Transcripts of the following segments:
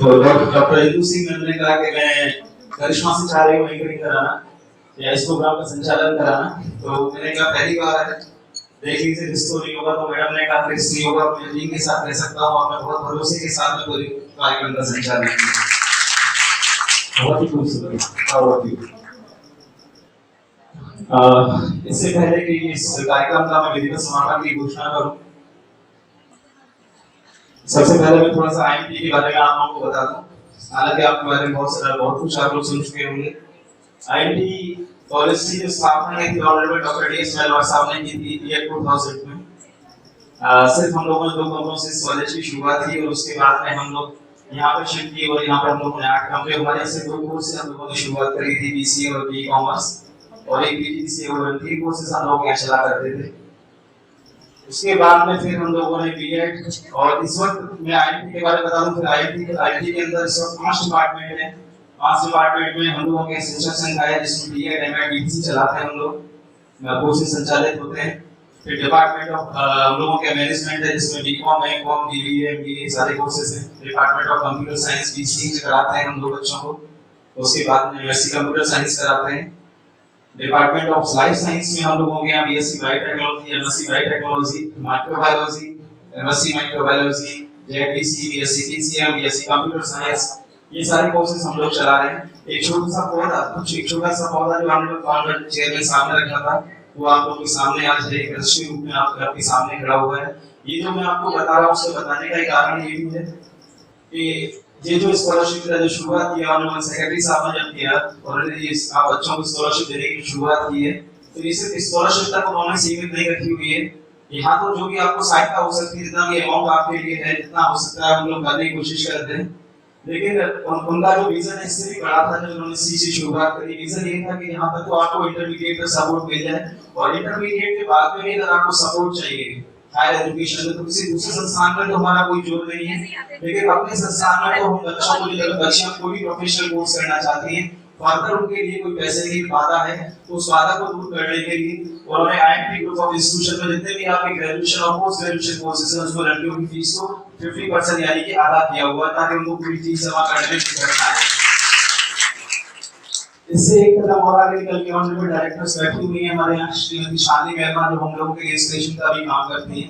तो doctor Indu Singh ma'am ने कहा कि मैं करिश्मा से चाह रही हूँ एंकरिंग कराना या इस प्रोग्राम का संचालन कराना। तो मैंने कहा पहली बार है, देख लीजिए रिस्क तो नहीं होगा। तो मैडम ने कहा रिस्क नहीं होगा, मैं टीम के साथ रह सकता हूँ और मैं बहुत भरोसे के साथ में पूरी कार्यक्रम का संचालन किया। बहुत ही खूबसूरत। और इससे पहले कि इस कार्यक्रम का मैं विधिवत समापन की घोषणा करूं, सबसे पहले मैं थोड़ा सा आईएमटी के बारे में आप लोगों को बता दूं। हालांकि आपके बारे में बहुत कुछ आप लोग सुन चुके होंगे। आईएमटी कॉलेज की जो स्थापना की थी ऑनरेबल डॉक्टर डीएस मेलवार साहब ने की थी ईयर 2000 में। सिर्फ हम लोगों ने 2 कमरों से इस कॉलेज की शुरुआत की और उसके बाद में हम लोग यहाँ पे शिफ्ट किए और यहाँ पे हम लोगों ने 8 कमरे, हमारे से 2 कोर्स से हम लोगों ने शुरुआत करी थी, बीसीए और बी कॉमर्स, और एक बीटीसी और 3 कोर्सेज हम लोग यहाँ चला करते थे। उसके बाद में फिर हम लोगों ने बीएड, और इस वक्त मैं आईआईटी के बारे में बता दूं। फिर आईआईटी के अंदर इस वक्त 5 डिपार्टमेंट हैं। 5 डिपार्टमेंट में हम लोगों के शिक्षक संघ है जिसमें बीएड एमएड बीटीसी चलाते हैं हम लोग, कोर्सेज संचालित होते हैं। फिर डिपार्टमेंट ऑफ हम लोगों के मैनेजमेंट है जिसमें बीकॉम है, कॉम, बीबीए, एमबीए सारे कोर्सेज हैं। Department of computer science BCA कराते हैं हम लोग बच्चों को। उसके बाद में एमएससी कंप्यूटर साइंस कराते हैं। डिपार्टमेंट ऑफ लाइफ साइंस में हम लोगों के यहाँ BSc biotechnology, MSc biotechnology, microbiology, MSc microbiology, ZPC, BSc PCM, BSc computer science, ये सारे कोर्सेज हम लोग चला रहे हैं। एक छोटा सा पौधा जो हमने फाउंडर चेयरमैन सामने रखा था, वो आप लोगों के सामने आज एक दृश्य रूप में आपके सामने खड़ा हुआ है। ये जो मैं आपको बता रहा हूँ उसको बताने का एक कारण ये भी है कि ये जो स्कॉलरशिप का जो शुरुआत किया उन्होंने सेक्रेटरी साहब ने जब किया और ये आप बच्चों को स्कॉलरशिप देने की शुरुआत की है, तो ये सिर्फ स्कॉलरशिप तक उन्होंने सीमित नहीं रखी हुई है। यहाँ तो जो भी आपको सहायता हो सकती है, जितना भी अमाउंट आपके लिए है, जितना हो सकता है हम लोग करने की कोशिश करते हैं। लेकिन उनका जो विजन है इससे भी बड़ा था। जब उन्होंने सी से शुरुआत करी, विजन ये था कि यहाँ तक तो आपको इंटरमीडिएट का सपोर्ट मिल जाए, और इंटरमीडिएट के बाद में भी अगर आपको सपोर्ट चाहिए हायर एजुकेशन में, तो किसी दूसरे संस्थान में तो हमारा कोई जोर नहीं है, लेकिन अपने संस्थान में तो हम बच्चों को, जब बच्चियां कोई भी प्रोफेशनल कोर्स करना चाहती हैं, फर्दर उनके लिए कोई पैसे की बाधा है तो उस बाधा को दूर करने के लिए उन्होंने आईएमटी ग्रुप ऑफ इंस्टीट्यूशन में जितने भी आपके ग्रेजुएशन और पोस्ट ग्रेजुएशन कोर्सेज हैं उसमें लड़कियों की फीस को 50% यानी कि आधा किया हुआ है, ताकि उनको पूरी फीस जमा करने में दिक्कत ना आए। इससे एक कदम और आगे निकल के ऑनरेबल डायरेक्टर्स बैठी हुई हैं हमारे यहाँ, श्रीमती शादी मेहमान, जो हम लोगों के इंस्पिरेशन का भी काम करती हैं।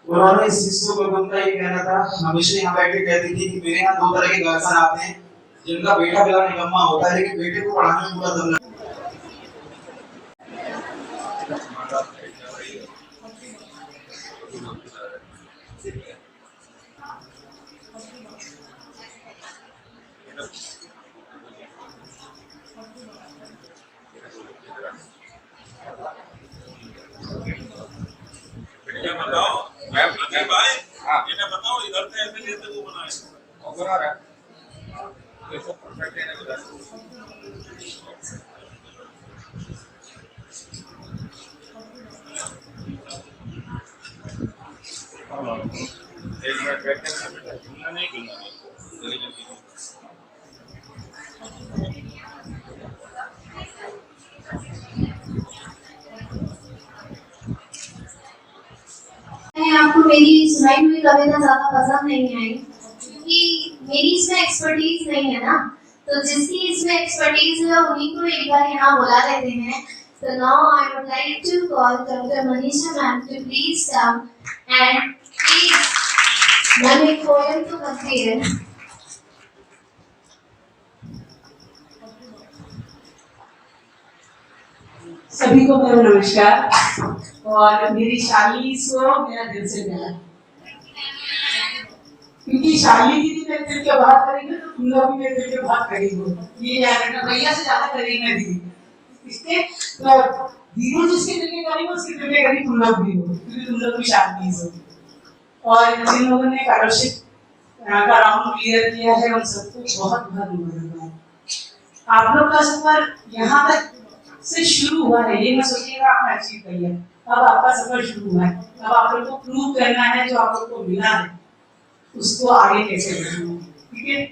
उन्होंने इस चीज को उनका ये कहना था, हमेशा यहाँ बैठ के कहती थी कि मेरे यहाँ 2 तरह के गर्सन आते हैं, जिनका बेटा बड़ा निकम्मा होता है लेकिन बेटे को पढ़ाने में पूरा दम लगता है। बताओ इधर से ऐसे लेते वो बनाए और बना रहा है ये सब परफेक्ट है ना। एक मिनट बैठे हैं, नहीं करना जल्दी जल्दी। आपको मेरी सुनाई हुई कविता ज्यादा पसंद नहीं आई क्योंकि मेरी इसमें एक्सपर्टीज नहीं है ना, तो जिसकी इसमें एक्सपर्टीज है उन्हीं को एक बार यहाँ बुला लेते हैं। So now I would like to call Dr. Manisha ma'am to please come and please ma'am एक पोएम तो करती है। सभी को मेरा नमस्कार, और मेरी शाली को मेरा दिल से प्यार, क्योंकि शाली दीदी मेरे दिल के बहुत करीब है, तो तुम लोग भी मेरे दिल के बहुत करीब हो। ये यार भैया से ज्यादा करीब है दीदी, इसके तो दीदी जिसके दिल के करीब हो उसके दिल के करीब तुम लोग भी हो, क्योंकि तुम लोग भी शादी हो। और जिन लोगों ने स्कॉलरशिप का राउंड क्लियर किया है उन सबको बहुत बहुत धन्यवाद। आप लोग का सफर यहाँ तक से शुरू हुआ है, ये मैं सोचिएगा आपने अचीव कर लिया, अब आपका सफर शुरू हुआ है। अब आप लोग को प्रूव करना है जो आप लोग को मिला है उसको आगे कैसे बढ़ाना है, ठीक है।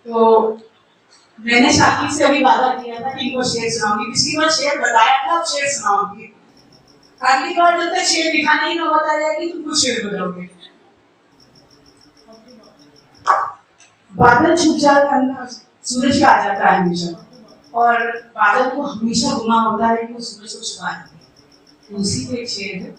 तो मैंने शादी से अभी वादा किया था कि इनको शेर सुनाऊंगी, पिछली बार शेर बताया था, अब शेर सुनाऊंगी। अगली बार जब तक शेर दिखाने ही ना बता जाएगी तो कुछ शेर बताओगे। बादल छुप जाता, सूरज आ जाता है हमेशा, और बादल को हमेशा गुमा होता है कि वो सूरज को छुपा है। उसी पे एक शेर है,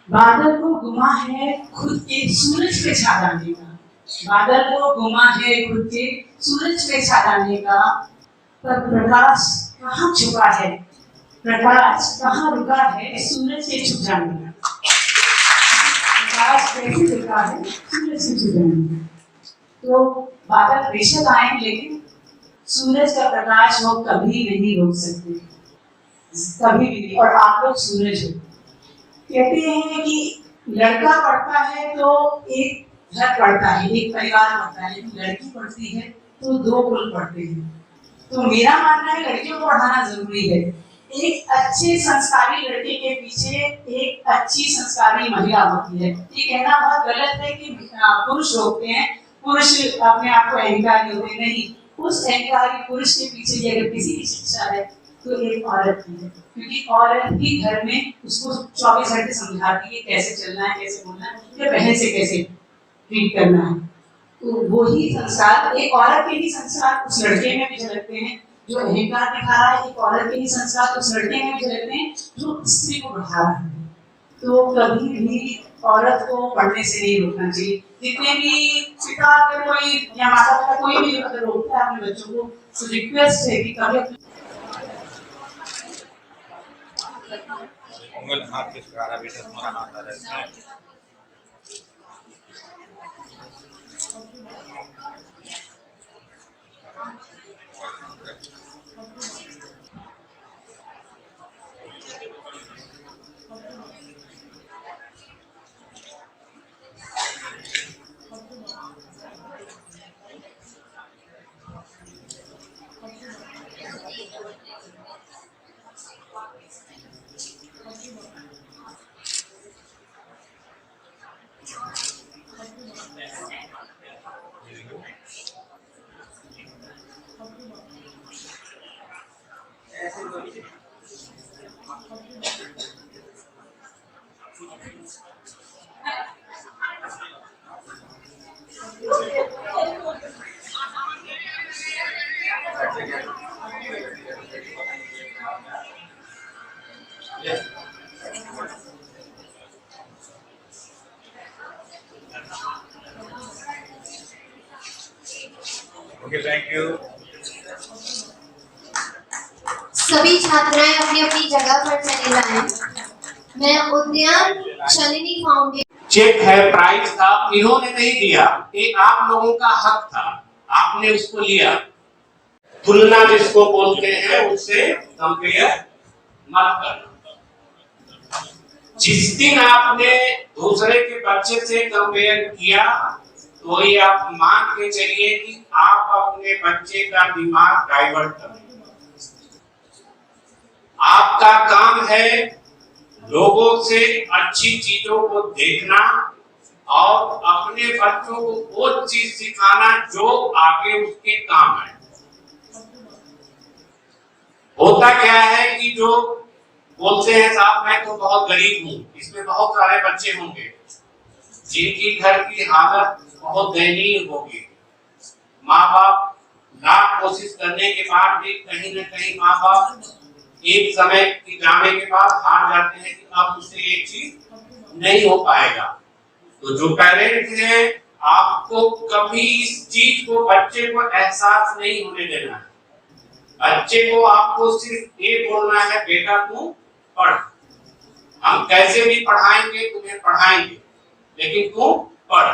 बादल को गुमा है खुद के सूरज पे छा जाने का, बादल को गुमा है खुद के सूरज पे छा जाने का, पर प्रकाश कहाँ छुपा है, प्रकाश कहाँ रुका है सूरज के छुप जाने का, प्रकाश कैसे रुका है सूरज से छुप जाने का। तो बादल बेशक आए लेकिन सूरज का प्रकाश वो कभी नहीं रोक सकते, कभी भी नहीं। और आप लोग सूरज हो। कहते हैं कि लड़का पढ़ता है तो एक घर पढ़ता है, एक परिवार पढ़ता है, लड़की पढ़ती है तो दो कुल पढ़ते हैं। तो मेरा मानना है लड़कियों को पढ़ाना जरूरी है। एक अच्छे संस्कारी लड़के के पीछे एक अच्छी संस्कारी महिला होती है। ये कहना बहुत गलत है कि पुरुष रोकते हैं, पुरुष अपने आप को अहंकारी होते नहीं। उस अहंकारी पुरुष के पीछे अगर किसी की शिक्षा है तो एक औरत की है, क्योंकि औरत ही घर में उसको 24 घंटे समझाती है कैसे चलना है, कैसे बोलना है, या बहन से कैसे ट्रीट करना है। तो वो ही संस्कार, एक औरत के ही संस्कार उस लड़के में भी झलकते हैं जो अहंकार दिखा रहा है, एक औरत के ही संस्कार उस लड़के में भी झलकते हैं जो स्त्री को बढ़ा रहा है। तो कभी भी औरत को पढ़ने से नहीं रोकना चाहिए। जितने भी पिता अगर कोई या माता पिता कोई भी अगर रोकता है अपने बच्चों को, तो रिक्वेस्ट है कि कभी उंगल हाथ के सहारा बेटा तुम्हारा आता रहता है। Okay, thank you. सभी छात्राएं अपनी अपनी जगह पर चले जाएं। मैं उद्यान शालिनी फाउंडेशन चेक है प्राइस का, इन्होंने नहीं दिया, ये आप लोगों का हक था, आपने उसको लिया। तुलना जिसको बोलते हैं उससे कंपेयर मत करना। जिस दिन आपने दूसरे के बच्चे से कंपेयर किया तो ये आप मान के चलिए कि आप अपने बच्चे का दिमाग डाइवर्ट कर रहे हैं। आपका काम है लोगों से अच्छी चीजों को देखना और अपने बच्चों को वो चीज सिखाना जो आगे उसके काम है। होता क्या है कि जो बोलते हैं साहब मैं तो बहुत गरीब हूँ, इसमें बहुत सारे बच्चे होंगे जिनकी घर की हालत बहुत दयनीय होगी। माँ बाप लाख कोशिश करने के बाद भी कहीं न कहीं माँ बाप एक समय की जाने के बाद हार जाते हैं कि अब उससे एक चीज नहीं हो पाएगा। तो जो पेरेंट्स हैं आपको कभी इस चीज को बच्चे को एहसास नहीं होने देना है। बच्चे को आपको सिर्फ ये बोलना है बेटा तू पढ़, हम कैसे भी पढ़ाएंगे तुम्हें पढ़ाएंगे लेकिन तू पढ़।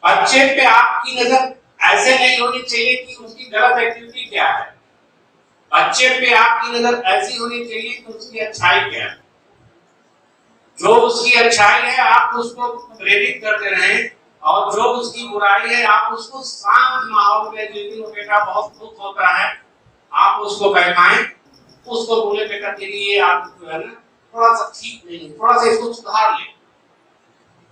बच्चे पे आपकी नजर ऐसे नहीं होनी चाहिए कि उसकी गलत एक्टिविटी क्या है, बच्चे पे आपकी नजर ऐसी होनी चाहिए कि उसकी अच्छाई क्या है। जो उसकी अच्छाई है आप उसको प्रेरित करते रहें और जो उसकी बुराई है आप उसको शांत माहौल में, जिस दिन वो बेटा बहुत खुश होता है आप उसको बैठाएं, उसको बोले बेटा तेरी ये आदत जो है ना थोड़ा सा ठीक नहीं, थोड़ा सा इसको सुधार ले।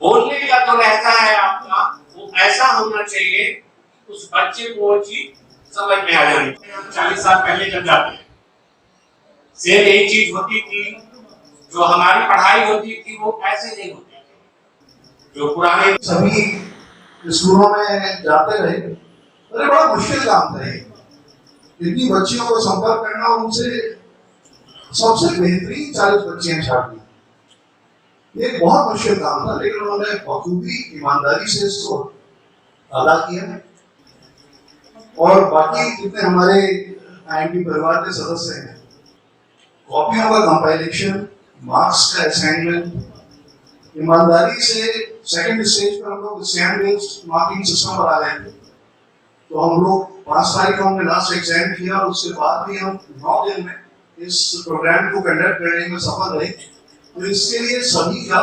बोलने का तो रहता है आपका, वो ऐसा होना चाहिए उस बच्चे को वो चीज समझ में आ जानी। 40 साल पहले जब जाते हैं सेम यही चीज होती थी, जो हमारी पढ़ाई होती थी वो ऐसे नहीं होती थी। जो पुराने सभी स्कूलों में जाते रहे। अरे बड़ा मुश्किल काम था ये, इतनी बच्चियों को संपर्क करना और उनसे सबसे बेहतरीन 40 बच्चियां छाटनी, ये बहुत मुश्किल काम था, लेकिन उन्होंने बखूबी ईमानदारी से इसको अदा किया। और बाकी जितने हमारे IMT परिवार के सदस्य हैं, कॉपियों का कंपाइलेशन, मार्क्स का असाइनमेंट, ईमानदारी से सेकंड स्टेज पर हम लोग स्टैंड बेस्ड मार्किंग सिस्टम पर आ गए थे। तो हम लोग 5 तारीख को हमने लास्ट एग्जाम किया और उसके बाद भी हम 9 दिन में इस प्रोग्राम को कंडक्ट करने में सफल रहे। तो इसके लिए सभी का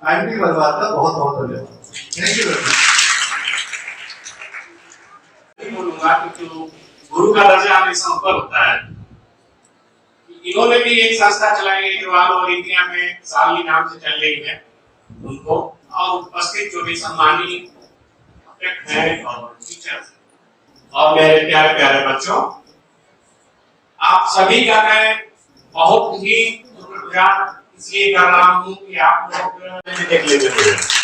IMT परिवार का बहुत बहुत धन्यवाद। Thank you very much. बोलूंगा कि जो गुरु का दर्जा हमेशा ऊपर होता है, इन्होंने भी एक संस्था चलाई है जो ऑल ओवर इंडिया में साली नाम से चल रही है। उनको और उपस्थित जो भी सम्मानीय हैं और टीचर्स और मेरे प्यारे प्यारे बच्चों, आप सभी का मैं बहुत ही शुक्रगुजार इसलिए कर रहा हूँ कि आप लोग देख लेते हैं।